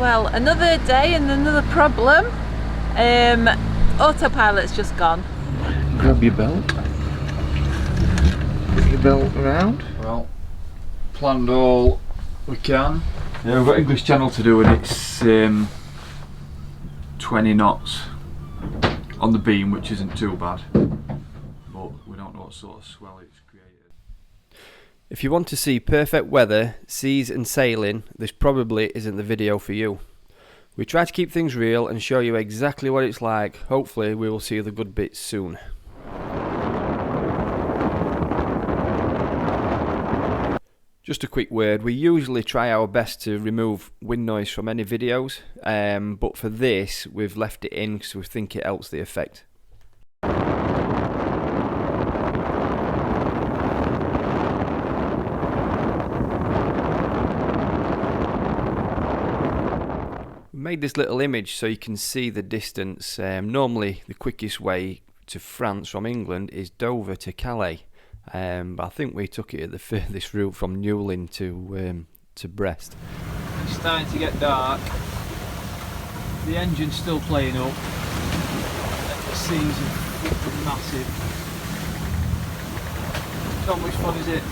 Well, another day and another problem. Autopilot's just gone. Grab your belt. Get your belt around. Well, planned all we can. Yeah, we've got English Channel to do and it's 20 knots on the beam, which isn't too bad. But we don't know what sort of swell it's created. If you want to see perfect weather, seas and sailing, this probably isn't the video for you. We try to keep things real and show you exactly what it's like. Hopefully we will see the good bits soon. Just a quick word, we usually try our best to remove wind noise from any videos, but for this we've left it in because we think it helps the effect. We made this little image so you can see the distance. Normally the quickest way to France from England is Dover to Calais. But I think we took it at the furthest route from Newlyn to Brest. It's starting to get dark. The engine's still playing up. The seas are massive. Not much fun, is it?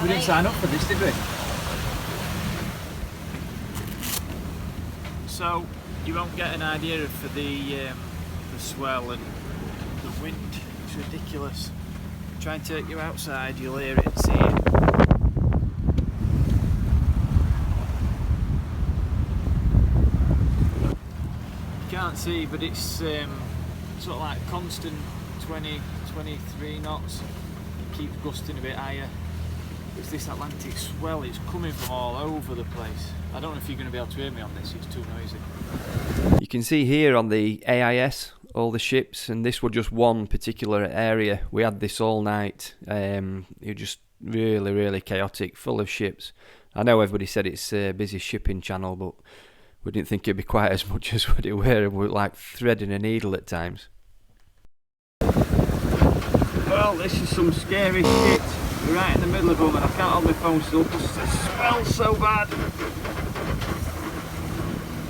We didn't sign up for this, did we? So you won't get an idea for the swell and the wind. It's ridiculous. Try and take you outside, you'll hear it and see it. You can't see, but it's sort of like constant 20, 23 knots. It keeps gusting a bit higher. It's this Atlantic swell, it's coming from all over the place. I don't know if you're going to be able to hear me on this, it's too noisy. You can see here on the AIS all the ships, and this was just one particular area. We had this all night. It was just really chaotic, full of ships. I know everybody said it's a busy shipping channel, but we didn't think it'd be quite as much as what it were, and we were like threading a needle at times. Well, this is some scary shit. We're right in the middle of them and I can't hold my phone still because it smells so bad.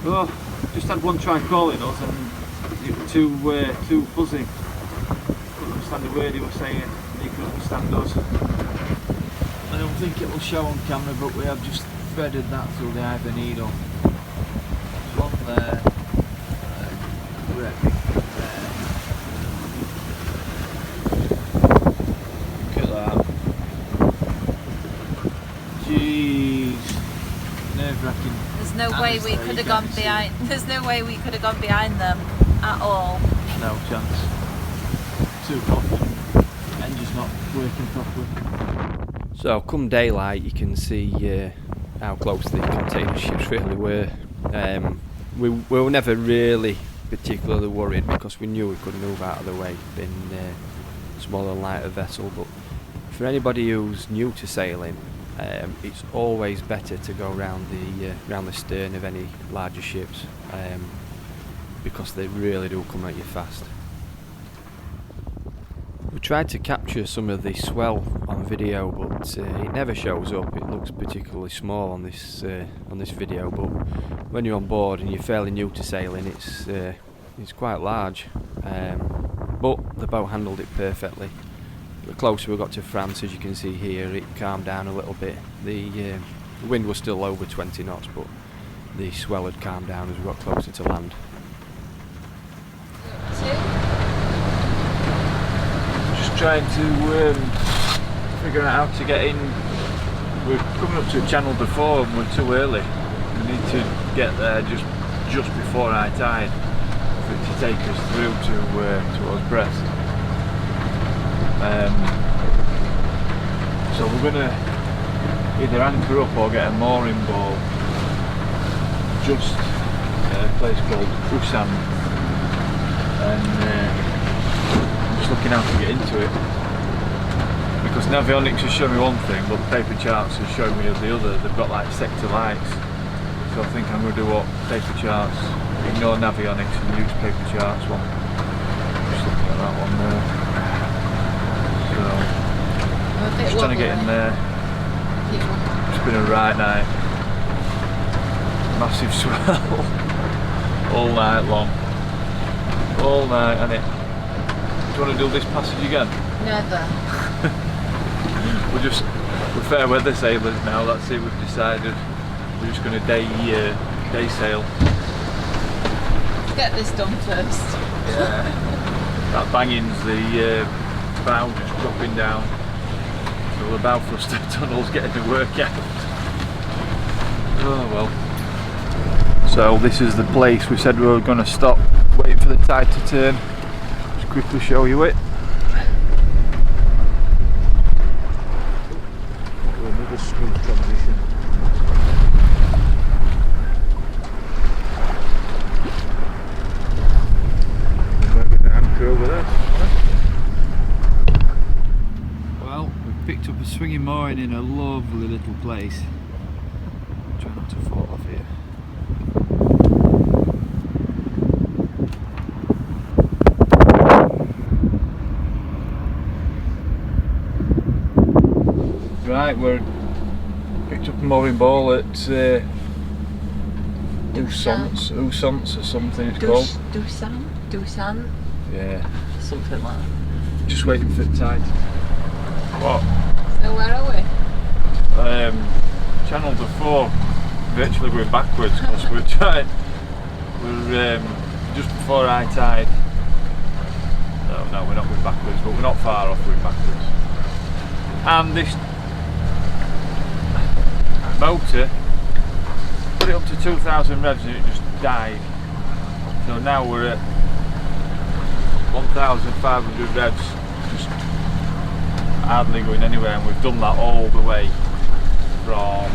Oh, just had one try calling us and it was too fuzzy. Couldn't understand the word he was saying, he couldn't understand us. I don't think it will show on camera, but we have just threaded that through the eye of the needle. There's one there, great big thing there. Look at that. Jeez, nerve-wracking. There's no way we could have gone behind. There's no way we could have gone behind them at all. No chance. Too confident. Engine's not working properly. So come daylight you can see how close the container ships really were. We were never really particularly worried because we knew we could move out of the way, being a smaller, lighter vessel. But for anybody who's new to sailing, it's always better to go round the stern of any larger ships, because they really do come at you fast. We tried to capture some of the swell on video, but it never shows up. It looks particularly small on this video, but when you're on board and you're fairly new to sailing, it's quite large. But the boat handled it perfectly. The closer we got to France, as you can see here, it calmed down a little bit. The wind was still over 20 knots, but the swell had calmed down as we got closer to land. Just trying to figure out how to get in. We're coming up to a channel before and we're too early. We need to get there just before high tide for it to take us through towards Brest. So we're going to either anchor up or get a mooring boat just at a place called Usan, and I'm just looking how to get into it because Navionics is showing me one thing but the paper charts are showing me the other. They've got like sector lights, so I think I'm going to do what paper charts, ignore Navionics and use paper charts one. Just looking at that one there. Just trying to get in there. It's been a right night. massive swell all night long. All night, and it. Do you want to do this passage again? Never. We're fair weather sailors now, that's it, we've decided. We're just going to day sail. Let's get this done first. Yeah. That banging's the bow just dropping down. So the bow thruster tunnel's getting the work out. Oh well. So this is the place we said we were going to stop, waiting for the tide to turn. Just quickly show you it. Another smooth transition. Over there. Well, we've picked up a swinging mooring in a lovely little place. Try not to fall off here. Right, we're picked up a mooring ball at Usance or something it's called. Dusan? Yeah. Something like that. Just waiting for the tide. What? So where are we? Channel to 4, virtually going backwards because we're trying. We're just before high tide. No, we're not going backwards, but we're not far off going backwards. And this motor, put it up to 2,000 revs and it just died. So now we're at 1,500 revs, just hardly going anywhere, and we've done that all the way from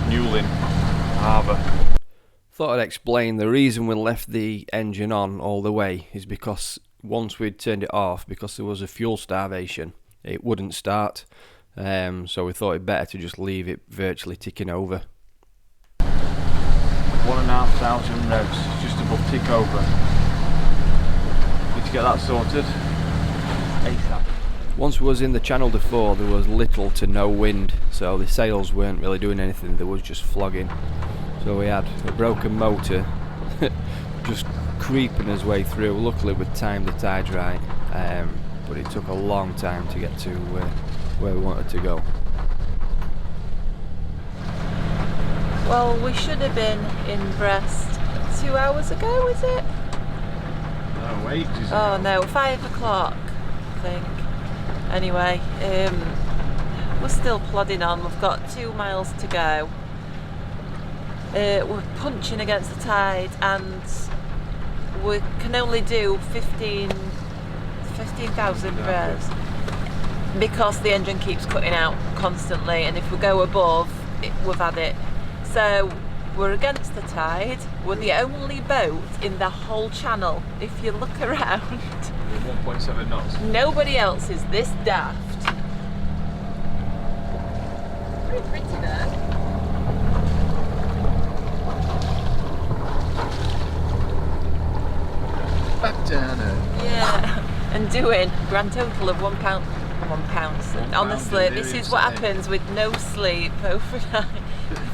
Newlyn Harbour. Thought I'd explain the reason we left the engine on all the way is because once we'd turned it off, because there was a fuel starvation, it wouldn't start. So we thought it better to just leave it virtually ticking over. 1,500 revs, just above tick over. Need to get that sorted ASAP. Once we was in the Channel de Four, there was little to no wind, so the sails weren't really doing anything, there was just flogging. So we had a broken motor just creeping his way through. Luckily we timed the tide right, but it took a long time to get to where we wanted to go. Well, we should have been in Brest 2 hours ago, is it? No, wait. Oh no, 5 o'clock, I think. Anyway, we're still plodding on. We've got 2 miles to go. We're punching against the tide, and we can only do 15,000 revs because the engine keeps cutting out constantly, and if we go above, we've had it. So we're against the tide. We're the only boat in the whole channel. If you look around, 1.7 knots. Nobody else is this daft. Pretty pretty there. Back to Hannah. Yeah, and doing grand total of £1. Honestly, this is what happens with no sleep overnight.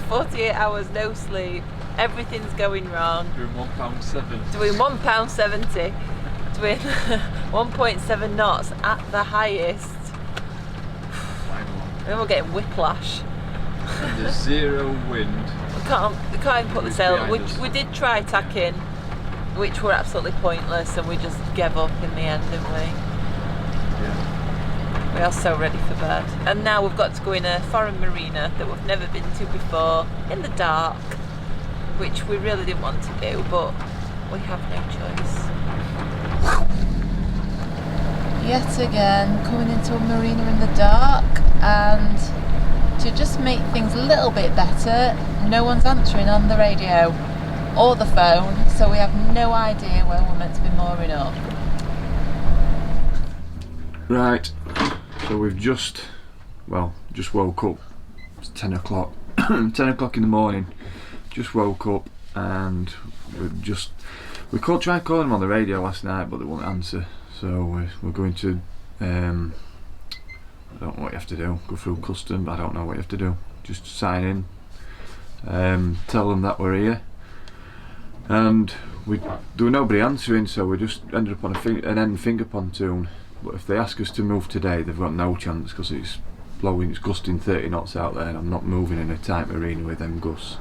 48 hours no sleep. Everything's going wrong. Doing £1.70. Doing £1.70. Doing 1.7 knots at the highest. And we're getting whiplash. And there's zero wind. We can't even put the sail. We did try tacking, which were absolutely pointless, and we just gave up in the end, didn't we? Yeah. We are so ready for bed. And now we've got to go in a foreign marina that we've never been to before, in the dark, which we really didn't want to do, but we have no choice. Yet again, coming into a marina in the dark, and to just make things a little bit better, no one's answering on the radio or the phone, so we have no idea where we're meant to be mooring up. Right, so we've just woke up. It's 10 o'clock. 10 o'clock in the morning. Just woke up, and we tried calling them on the radio last night, but they won't answer. So we're going to, I don't know what you have to do, go through custom, I don't know what you have to do. Just sign in, tell them that we're here, and there were nobody answering, so we just ended up on an end finger pontoon. But if they ask us to move today, they've got no chance, because it's gusting 30 knots out there, and I'm not moving in a tight marina with them gusts.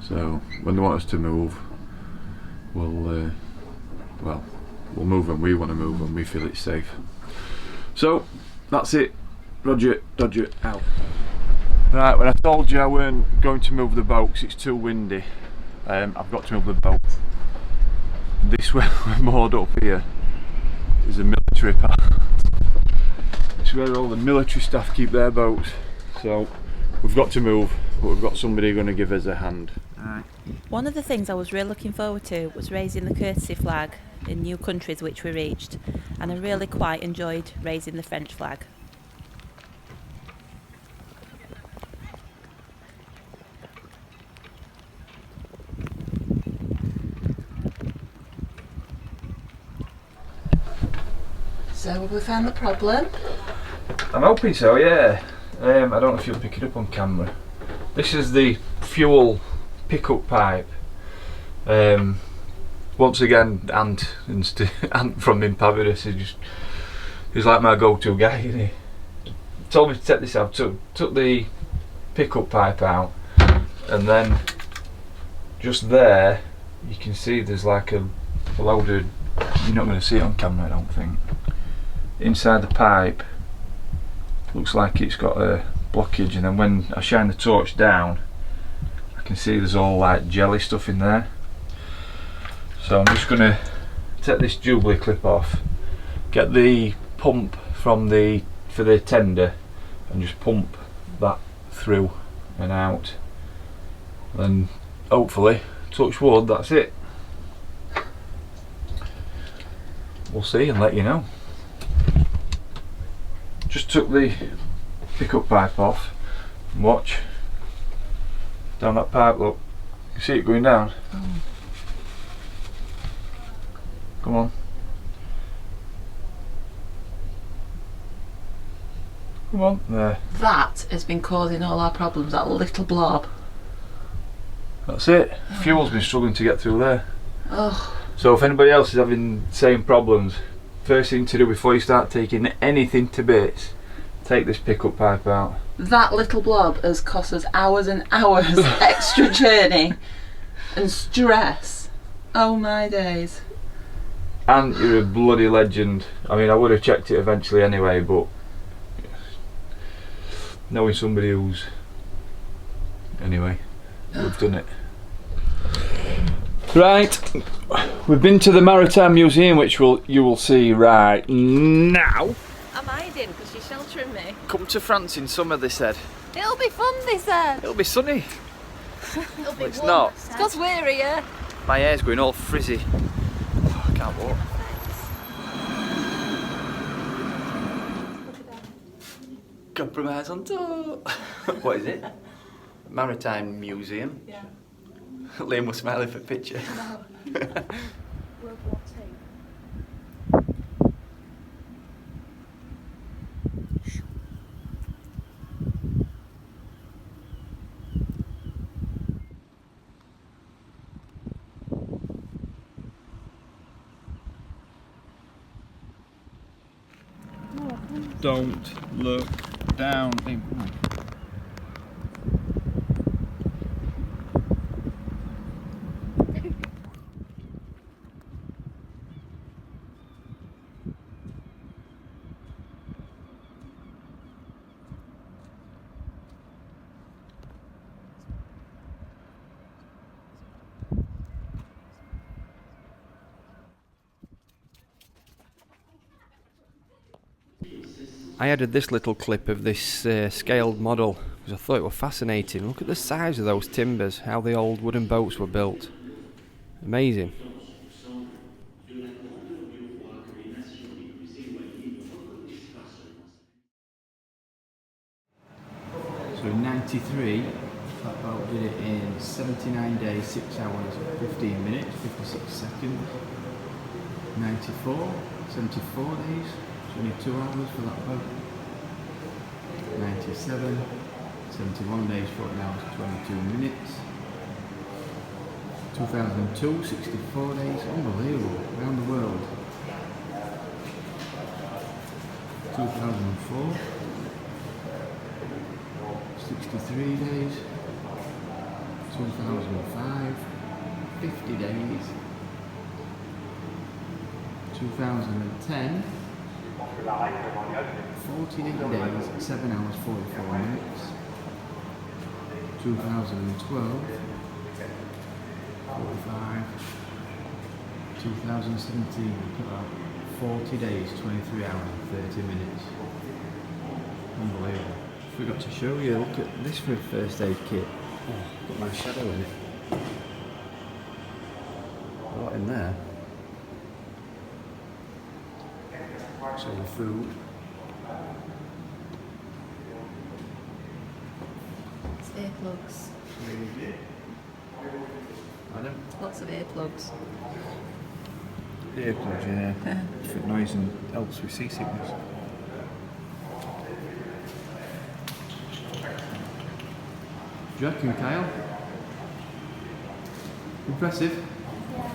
So when they want us to move, we'll move when we want to move, when we feel it's safe. So that's it. Roger, Dodger out. Right, when I told you I weren't going to move the boat because it's too windy, I've got to move the boat. This way we're moored up here is a military part. It's where all the military staff keep their boats. So we've got to move, but we've got somebody going to give us a hand. Right. One of the things I was really looking forward to was raising the courtesy flag in new countries which we reached, and I really quite enjoyed raising the French flag. So have we found the problem? I'm hoping so, yeah. I don't know if you'll pick it up on camera. This is the fuel pickup pipe. Once again, Ant from Impavidus he's like my go-to guy, isn't he? Told me to take this out, took the pickup pipe out, and then just there you can see there's like a load of, you're not going to see it on camera I don't think, inside the pipe. Looks like it's got a blockage, and then when I shine the torch down I can see there's all like jelly stuff in there. So I'm just going to take this Jubilee clip off, get the pump for the tender, and just pump that through and out. Then hopefully, touch wood, that's it. We'll see and let you know. Just took the pickup pipe off, and watch down that pipe, look, you see it going down. Come on. Come on, there. That has been causing all our problems, that little blob. That's it. Fuel's been struggling to get through there. Oh. So if anybody else is having the same problems, first thing to do before you start taking anything to bits, take this pickup pipe out. That little blob has cost us hours and hours extra journey and stress. Oh my days. And you're a bloody legend. I mean, I would have checked it eventually anyway, but knowing somebody who's... Anyway, we've done it. Right, we've been to the Maritime Museum, which you will see right now. I'm hiding because you're sheltering me. Come to France in summer, they said. It'll be fun, they said. It'll be sunny. It'll be It's warm. not. It's because we're here. My hair's going all frizzy. Oh, I can't walk. Compromise on tour. What is it? Maritime Museum. Yeah. Liam was smiling for picture. World War II. Don't look down. I added this little clip of this scaled model because I thought it was fascinating. Look at the size of those timbers, how the old wooden boats were built. Amazing. So in 93, that boat did it in 79 days, 6 hours, 15 minutes, 56 seconds. 94, 74 days. Only 2 hours for that boat. 97, 71 days, 14 hours, 22 minutes. 2002, 64 days, unbelievable, around the world. 2004, 63 days. 2005, 50 days. 2010, 48 days, 7 hours, 44 minutes. 2012, 45, 2017, put out 40 days, 23 hours and 30 minutes. Unbelievable. Forgot to show you, look at this for a first aid kit. Oh, got my shadow in it. A lot in there. So the food. It's earplugs. Adam? Lots of earplugs. Earplugs, yeah. For noise and helps with seasickness. Do you reckon, Kyle? Impressive? Yeah.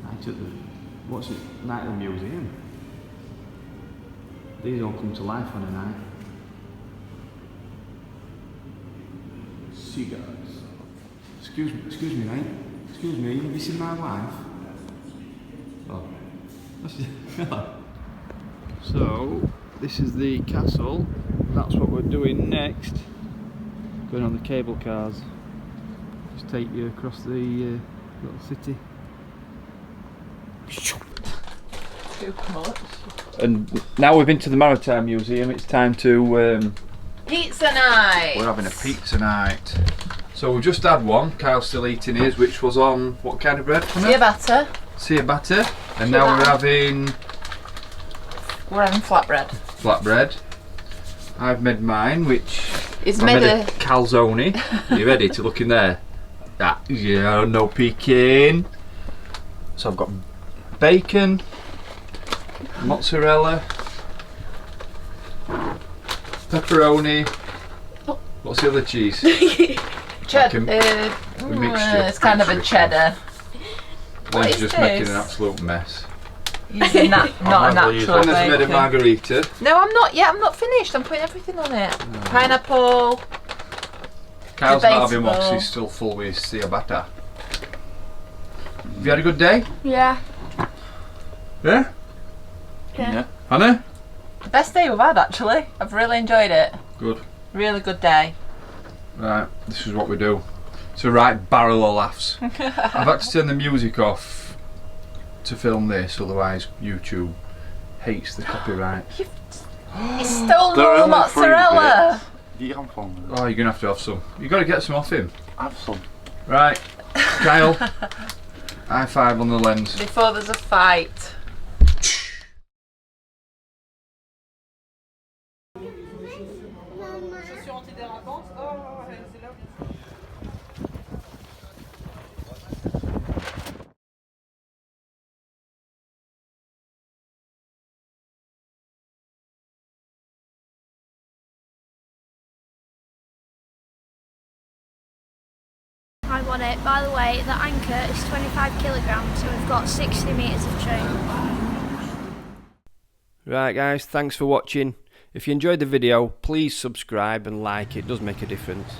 Night at the, what's it, night at the museum? These all come to life on a night. Cigars. Excuse me, mate. Excuse me, have you seen my wife? Oh. Hello. So, this is the castle. That's what we're doing next. Going on the cable cars. Just take you across the little city. Too much. And now we've been to the Maritime Museum, it's time to... Pizza night! we're having a pizza night. So we've just had one, Kyle's still eating his, which was on what kind of bread? Ciabatta. Ciabatta. And now we're having We're having flatbread. flatbread. I've made mine, which It's I made made a a calzone. Are you ready to look in there? Yeah, no peeking. So I've got bacon, mozzarella, pepperoni. What's the other cheese? cheddar. mixture. It's kind of a cheddar. What Lynn's is just this? making an absolute mess. Using that, not a natural Anna's made a bacon. margarita. No, I'm not yet. I'm not finished. I'm putting everything on it. Pineapple. Kyle's not having one 'cause Debatable. he's still full with his ciabatta. Have you had a good day? Yeah. Yeah? Yeah. Hannah? The best day we've had, actually. I've really enjoyed it. Good. Really good day. Right, this is what we do. It's a right barrel of laughs. I've had to turn the music off to film this, otherwise YouTube hates the copyright. He stole more mozzarella. Oh, you're gonna have to have some. You gotta get some off him. Have some. Right, Kyle. High five on the lens. Before there's a fight. I want it. By the way, the anchor is 25 kilograms, so we've got 60 metres of chain. Right guys, thanks for watching. If you enjoyed the video, please subscribe and like, it does make a difference.